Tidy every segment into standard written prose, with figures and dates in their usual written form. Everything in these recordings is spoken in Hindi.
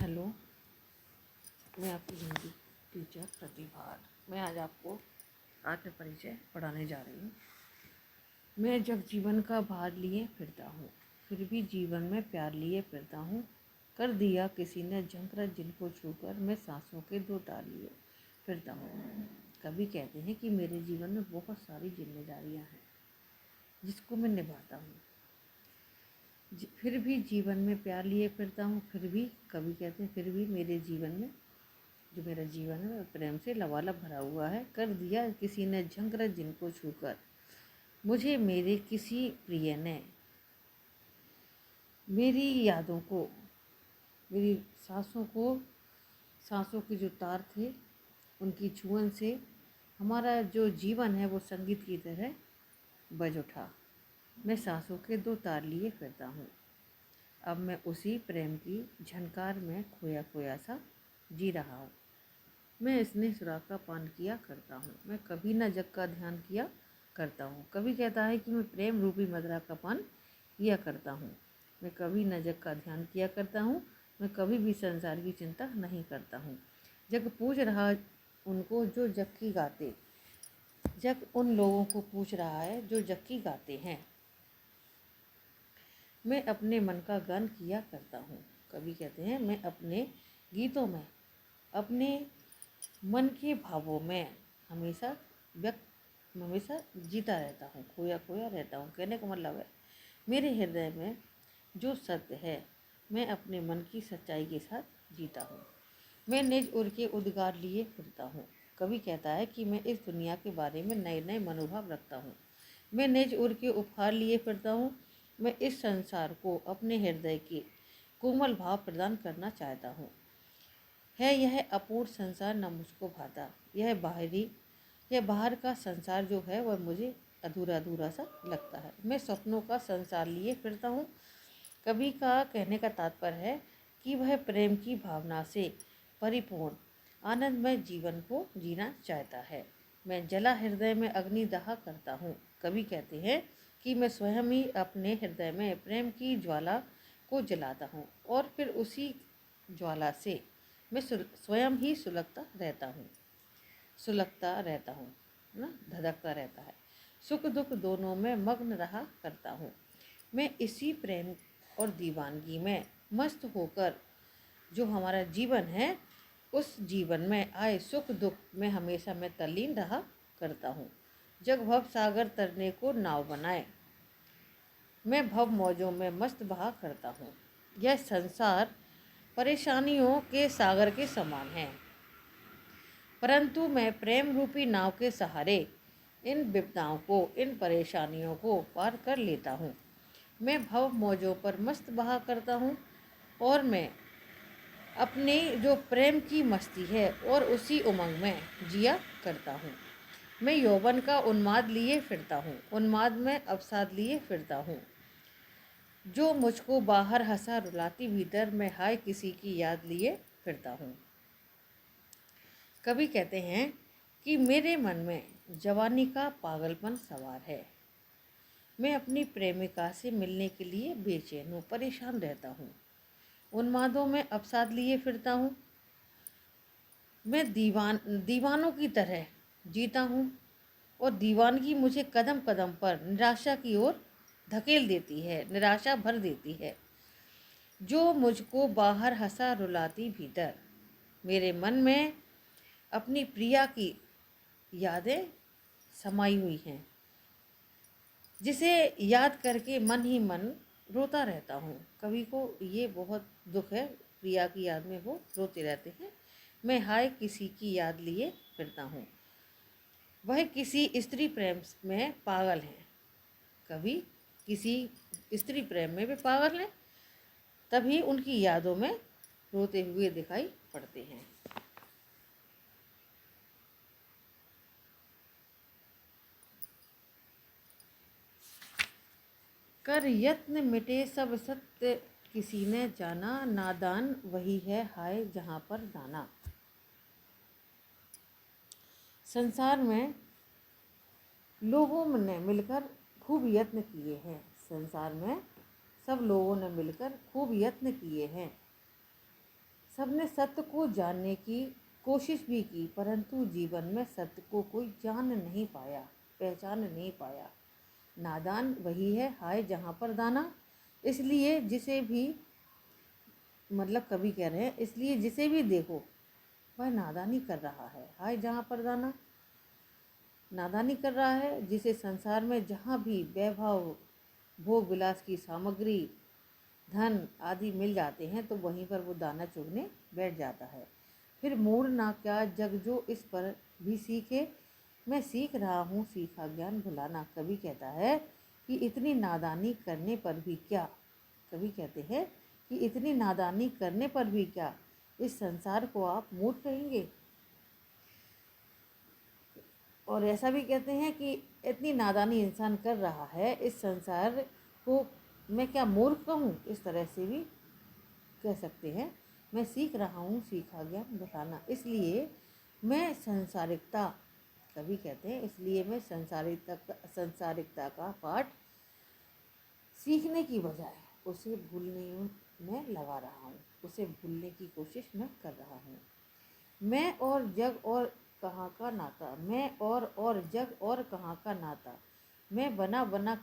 हेलो, मैं आपकी हिंदी टीचर प्रतिभा। मैं आज आपको आत्म परिचय पढ़ाने जा रही हूँ। मैं जब जीवन का भार लिए फिरता हूँ, फिर भी जीवन में प्यार लिए फिरता हूँ। कर दिया किसी ने झंकर जिनको छूकर, मैं सांसों के दो तार लिए फिरता हूँ। कवि कहते हैं कि मेरे जीवन में बहुत सारी जिम्मेदारियाँ हैं जिसको मैं निभाता हूँ, फिर भी जीवन में प्यार लिए फिरता हूँ। फिर भी कवि कहते हैं फिर भी मेरे जीवन में जो मेरा जीवन है वह प्रेम से लबालब भरा हुआ है। कर दिया किसी ने झंकर जिनको छूकर, मुझे मेरे किसी प्रिय ने मेरी यादों को, मेरी सांसों के जो तार थे उनकी छुअन से हमारा जो जीवन है वो संगीत की तरह बज उठा। मैं सांसों के दो तार लिए फिरता हूँ। अब मैं उसी प्रेम की झनकार में खोया खोया सा जी रहा हूँ। मैं स्नेह सुराग का पान किया करता हूँ, मैं कभी न जग का ध्यान किया करता हूँ। कभी कहता है कि मैं प्रेम रूपी मदिरा का पान किया करता हूँ। मैं कभी न जग का ध्यान किया करता हूँ, मैं कभी भी संसार की चिंता नहीं करता हूँ। जग पूछ रहा उनको जो जग की गाते, जग उन लोगों को पूछ रहा है जो जग की गाते हैं। मैं अपने मन का गान किया करता हूँ। कवि कहते हैं मैं अपने गीतों में, अपने मन के भावों में हमेशा जीता रहता हूँ, खोया खोया रहता हूँ। कहने का मतलब है मेरे हृदय में जो सत्य है मैं अपने मन की सच्चाई के साथ जीता हूँ। मैं निज उर के उद्गार लिए फिरता हूँ। कवि कहता है कि मैं इस दुनिया के बारे में नए नए मनोभाव रखता हूँ। मैं निज उर के उपहार लिए फिरता हूँ। मैं इस संसार को अपने हृदय के कोमल भाव प्रदान करना चाहता हूँ। है यह अपूर्ण संसार न मुझको भाता, यह बाहर का संसार जो है वह मुझे अधूरा अधूरा सा लगता है। मैं सपनों का संसार लिए फिरता हूँ। कवि का कहने का तात्पर्य है कि वह प्रेम की भावना से परिपूर्ण आनंदमय जीवन को जीना चाहता है। मैं जला हृदय में अग्निदाह करता हूँ। कवि कहते हैं कि मैं स्वयं ही अपने हृदय में प्रेम की ज्वाला को जलाता हूँ और फिर उसी ज्वाला से मैं स्वयं ही सुलगता रहता हूँ ना, धधकता रहता है। सुख दुख दोनों में मग्न रहा करता हूँ। मैं इसी प्रेम और दीवानगी में मस्त होकर जो हमारा जीवन है उस जीवन में आए सुख दुख में हमेशा मैं तल्लीन रहा करता हूँ। जग भव सागर तरने को नाव बनाए, मैं भव मौजों में मस्त बहा करता हूँ। यह संसार परेशानियों के सागर के समान है, परंतु मैं प्रेम रूपी नाव के सहारे इन विपदाओं को, इन परेशानियों को पार कर लेता हूँ। मैं भव मौजों पर मस्त बहा करता हूँ और मैं अपने जो प्रेम की मस्ती है और उसी उमंग में जिया करता हूँ। मैं यौवन का उन्माद लिए फिरता हूँ, उन्माद में अवसाद लिए फिरता हूँ। जो मुझको बाहर हंसा रुलाती, भीतर मैं हाय किसी की याद लिए फिरता हूँ। कवि कहते हैं कि मेरे मन में जवानी का पागलपन सवार है। मैं अपनी प्रेमिका से मिलने के लिए बेचैन हूँ, परेशान रहता हूँ। उन्मादों में अवसाद लिए फिरता हूँ। मैं दीवानों की तरह जीता हूँ और दीवानगी मुझे कदम कदम पर निराशा की ओर धकेल देती है, निराशा भर देती है। जो मुझको बाहर हंसा रुलाती, भीतर मेरे मन में अपनी प्रिया की यादें समाई हुई हैं, जिसे याद करके मन ही मन रोता रहता हूँ। कवि को ये बहुत दुख है, प्रिया की याद में वो रोते रहते हैं। मैं हाय किसी की याद लिए फिरता हूँ। वह किसी स्त्री प्रेम में पागल हैं। कवि किसी स्त्री प्रेम में भी पागल हैं, तभी उनकी यादों में रोते हुए दिखाई पड़ते हैं। कर यत्न मिटे सब सत्य किसी ने जाना, नादान वही है हाय जहाँ पर दाना। संसार में लोगों ने मिलकर खूब यत्न किए हैं, संसार में सब लोगों ने मिलकर खूब यत्न किए हैं सबने सत्य को जानने की कोशिश भी की, परंतु जीवन में सत्य को कोई जान नहीं पाया, पहचान नहीं पाया। नादान वही है हाय जहाँ पर दाना। इसलिए जिसे भी, मतलब कवि कह रहे हैं, इसलिए जिसे भी देखो वह नादानी कर रहा है। हाय जहाँ पर दाना, नादानी कर रहा है। जिसे संसार में जहाँ भी वैभव, भोग विलास की सामग्री, धन आदि मिल जाते हैं तो वहीं पर वो दाना चुगने बैठ जाता है। फिर मूढ़ ना क्या जग जो इस पर भी सीखे, मैं सीख रहा हूँ सीखा ज्ञान भुलाना। कवि कहता है कि इतनी नादानी करने पर भी क्या, कवि कहते हैं कि इतनी नादानी करने पर भी क्या, इस संसार को आप मूर्ख कहेंगे। और ऐसा भी कहते हैं कि इतनी नादानी इंसान कर रहा है, इस संसार को मैं क्या मूर्ख कहूँ, इस तरह से भी कह सकते हैं। मैं सीख रहा हूँ सीखा ज्ञान भुलाना। इसलिए मैं संसारिकता, कवि कहते हैं इसलिए मैं संसारिकता का पाठ सीखने की बजाय उसे भूलने में लगा रहा हूँ, उसे भूलने की कोशिश मैं कर रहा हूँ। मैं और जग और कहाँ का नाता, मैं और जग और कहाँ का नाता, मैं बना बना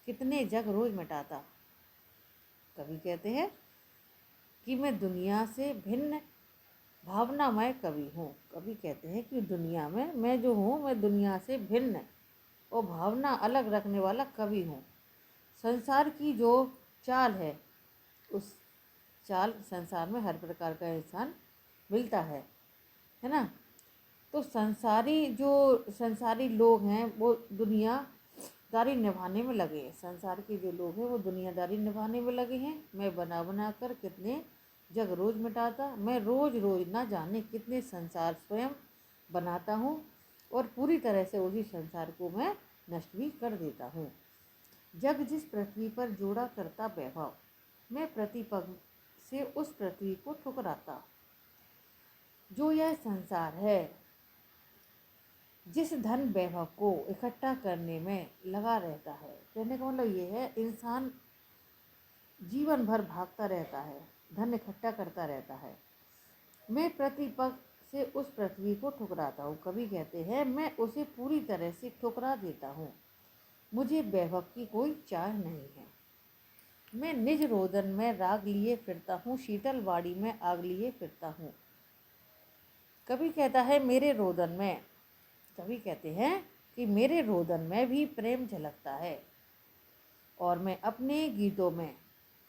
कितने जग रोज मिटाता। कवि कहते हैं कि मैं दुनिया से भिन्न भावनामय कवि हूँ। कवि कहते हैं कि दुनिया में मैं जो हूँ, मैं दुनिया से भिन्न और भावना अलग रखने वाला कवि हूँ। संसार की जो चाल है, उस चाल, संसार में हर प्रकार का इंसान मिलता है ना। तो संसारी लोग हैं वो दुनियादारी निभाने में लगे हैं। संसार के जो लोग हैं वो दुनियादारी निभाने में लगे हैं। मैं बना बना कर कितने जग रोज मिटाता, मैं रोज रोज ना जाने कितने संसार स्वयं बनाता हूँ और पूरी तरह से उसी संसार को मैं नष्ट भी कर देता हूँ। जग जिस पृथ्वी पर जोड़ा करता वैभव, मैं प्रतिपग से उस पृथ्वी को ठुकराता। जो यह संसार है जिस धन वैभव को इकट्ठा करने में लगा रहता है, कहने का मतलब ये है इंसान जीवन भर भागता रहता है, धन इकट्ठा करता रहता है। मैं प्रतिपग से उस पृथ्वी को ठुकराता हूँ। कवि कहते हैं मैं उसे पूरी तरह से ठुकरा देता हूँ। मुझे वैभव की कोई चाह नहीं है। मैं निज रोदन में राग लिए फिरता हूँ, शीतल वाड़ी में आग लिए फिरता हूँ। कवि कहता है मेरे रोदन में, कवि कहते हैं कि मेरे रोदन में भी प्रेम झलकता है और मैं अपने गीतों में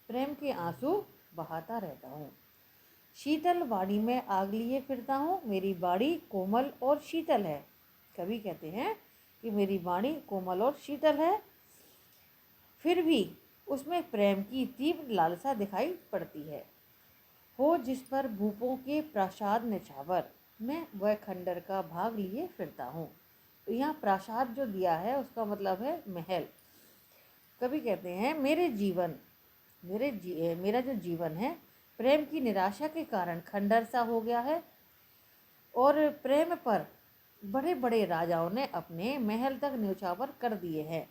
प्रेम के आंसू बहाता रहता हूँ। शीतल वाड़ी में आग लिए फिरता हूँ, मेरी वाड़ी कोमल और शीतल है। कवि कहते हैं कि मेरी वाणी कोमल और शीतल है, फिर भी उसमें प्रेम की तीव्र लालसा दिखाई पड़ती है। हो जिस पर भूपों के प्रासाद निछावर, मैं वह खंडर का भाग लिए फिरता हूँ। तो यहाँ प्रासाद जो दिया है उसका मतलब है महल। कवि कहते हैं मेरा जो जीवन है प्रेम की निराशा के कारण खंडर सा हो गया है और प्रेम पर बड़े बड़े राजाओं ने अपने महल तक न्यौछावर कर दिए हैं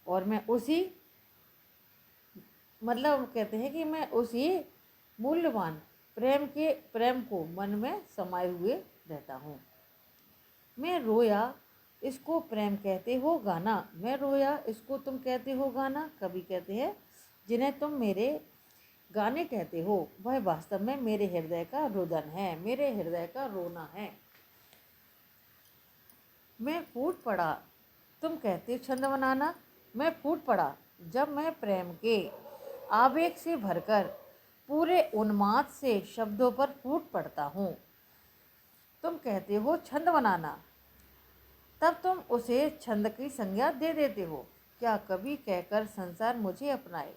और मैं उसी, मतलब कहते हैं कि मैं उसी मूल्यवान प्रेम को मन में समाये हुए रहता हूँ। मैं रोया इसको प्रेम कहते हो गाना, मैं रोया इसको तुम कहते हो गाना। कवि कहते हैं जिन्हें तुम मेरे गाने कहते हो वह वास्तव में मेरे हृदय का रुदन है, मेरे हृदय का रोना है। मैं फूट पड़ा तुम कहते छंद बनाना, मैं फूट पड़ा जब मैं प्रेम के आवेग से भरकर पूरे उन्माद से शब्दों पर फूट पड़ता हूँ। तुम कहते हो छंद बनाना, तब तुम उसे छंद की संज्ञा दे देते हो। क्या कवि कहकर संसार मुझे अपनाए,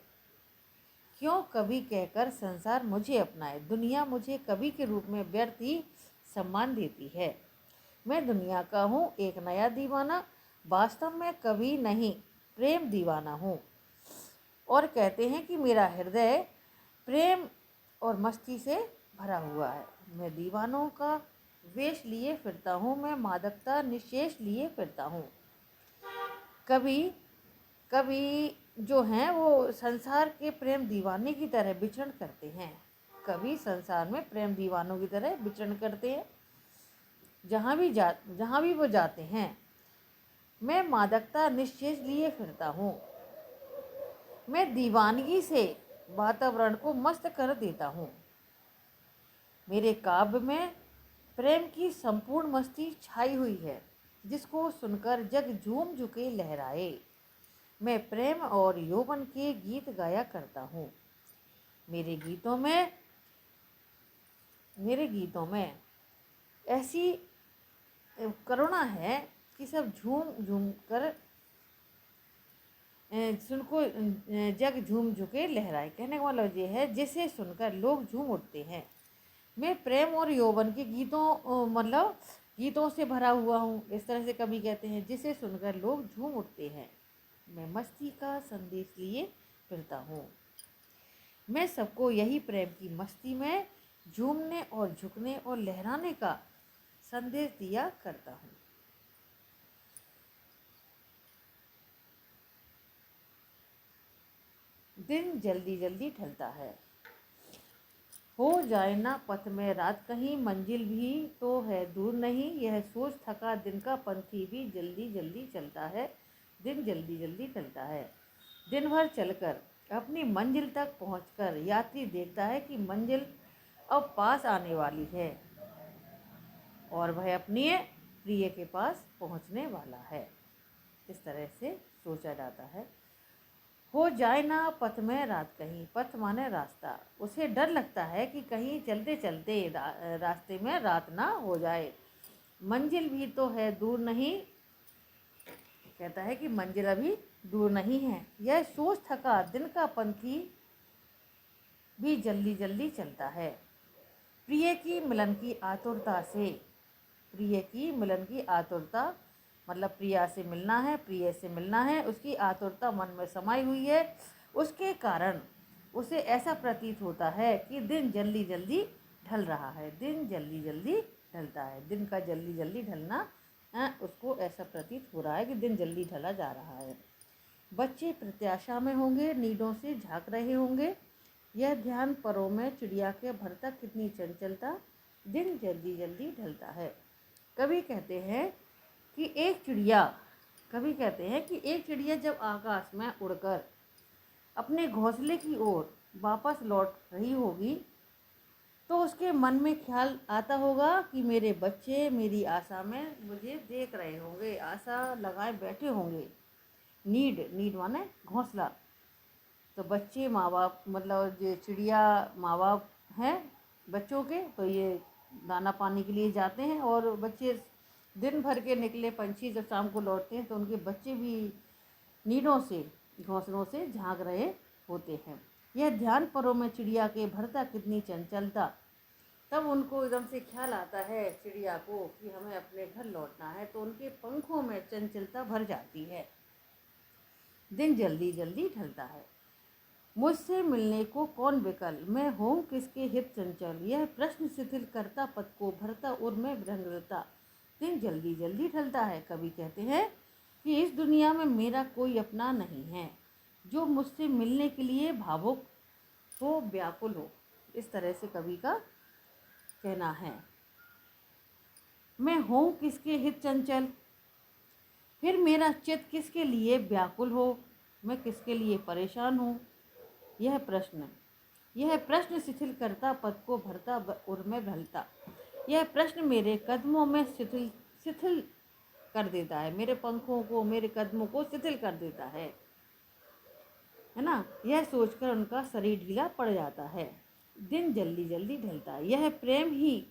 क्यों कवि कहकर संसार मुझे अपनाए। दुनिया मुझे कवि के रूप में व्यर्थ ही सम्मान देती है। मैं दुनिया का हूँ एक नया दीवाना, वास्तव में कवि नहीं प्रेम दीवाना हूँ। और कहते हैं कि मेरा हृदय प्रेम और मस्ती से भरा हुआ है। मैं दीवानों का वेश लिए फिरता हूँ, मैं मादकता निशेष लिए फिरता हूँ। कवि जो हैं वो संसार के प्रेम दीवाने की तरह विचरण करते हैं। कभी संसार में प्रेम दीवानों की तरह विचरण करते हैं। जहाँ भी वो जाते हैं, मैं मादकता निश्चेष लिए फिरता हूँ। मैं दीवानगी से वातावरण को मस्त कर देता हूँ। मेरे काव्य में प्रेम की संपूर्ण मस्ती छाई हुई है, जिसको सुनकर जग झूम झुके लहराए। मैं प्रेम और यौवन के गीत गाया करता हूँ। मेरे गीतों में ऐसी करुणा है कि सब झूम झूम कर सुनको जग झूम झुके लहराए। कहने का मतलब ये है जिसे सुनकर लोग झूम उठते हैं। मैं प्रेम और यौवन के मतलब गीतों से भरा हुआ हूँ। इस तरह से कवि कहते हैं जिसे सुनकर लोग झूम उठते हैं। मैं मस्ती का संदेश लिए फिरता हूँ। मैं सबको यही प्रेम की मस्ती में झूमने और झुकने और लहराने का संदेश दिया करता हूँ। दिन जल्दी जल्दी ढलता है, हो जाए ना पथ में रात कहीं, मंजिल भी तो है दूर नहीं। यह सोच थका दिन का पंथी भी जल्दी जल्दी चलता है। दिन जल्दी जल्दी ढलता है। दिन भर चलकर अपनी मंजिल तक पहुंचकर यात्री देखता है कि मंजिल अब पास आने वाली है और वह अपने प्रिय के पास पहुंचने वाला है। इस तरह से सोचा जाता है। हो जाए ना पथ में रात कहीं, पथ माने रास्ता। उसे डर लगता है कि कहीं चलते चलते रास्ते में रात ना हो जाए। मंजिल भी तो है दूर नहीं, कहता है कि मंजिल अभी दूर नहीं है। यह सोच थका दिन का पंथी भी जल्दी जल्दी चलता है। प्रिय की मिलन की आतुरता से, प्रिय की मिलन की आतुरता मतलब प्रिया से मिलना है, प्रिय से मिलना है, उसकी आतुरता मन में समाई हुई है। उसके कारण उसे ऐसा प्रतीत होता है कि दिन जल्दी जल्दी ढल रहा है। दिन जल्दी जल्दी ढलता है। दिन का जल्दी जल्दी ढलना उसको ऐसा प्रतीत हो रहा है कि दिन जल्दी ढला जा रहा है। बच्चे प्रत्याशा में होंगे, नीडों से झाँक रहे होंगे। यह ध्यान परों में चिड़िया के भरता कितनी चंचलता। दिन जल्दी जल्दी ढलता है। कवि कहते हैं कि एक चिड़िया जब आकाश में उड़कर अपने घोंसले की ओर वापस लौट रही होगी तो उसके मन में ख्याल आता होगा कि मेरे बच्चे मेरी आशा में मुझे देख रहे होंगे, आशा लगाए बैठे होंगे। नीड माने घोंसला। तो बच्चे माँ बाप मतलब जो चिड़िया माँ बाप हैं बच्चों के, तो ये दाना पानी के लिए जाते हैं और बच्चे दिन भर के निकले पंछी जब शाम को लौटते हैं तो उनके बच्चे भी नीडों से घोंसलों से झांक रहे होते हैं। यह ध्यान परों में चिड़िया के भरता कितनी चंचलता। तब उनको एकदम से ख्याल आता है चिड़िया को कि हमें अपने घर लौटना है, तो उनके पंखों में चंचलता भर जाती है। दिन जल्दी जल्दी ढलता है। मुझसे मिलने को कौन विकल, मैं हूँ किसके हित चंचल। यह प्रश्न शिथिल करता पद को भरता और मैं विरंगता। दिन जल्दी जल्दी ढलता है। कवि कहते हैं कि इस दुनिया में मेरा कोई अपना नहीं है जो मुझसे मिलने के लिए भावुक हो, व्याकुल हो। इस तरह से कवि का कहना है। मैं हूँ किसके हित चंचल, फिर मेरा चित्त किसके लिए व्याकुल हो, मैं किसके लिए परेशान हूँ। यह प्रश्न शिथिल करता पद को भरता और मैं भलता। यह प्रश्न मेरे कदमों में शिथिल कर देता है, मेरे पंखों को, मेरे कदमों को शिथिल कर देता है ना। यह सोचकर उनका शरीर ढीला पड़ जाता है। दिन जल्दी जल्दी ढलता है। यह प्रेम ही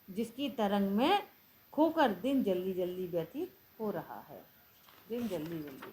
जिसकी तरंग में खोकर दिन जल्दी जल्दी व्यतीत हो रहा है। दिन जल्दी जल्दी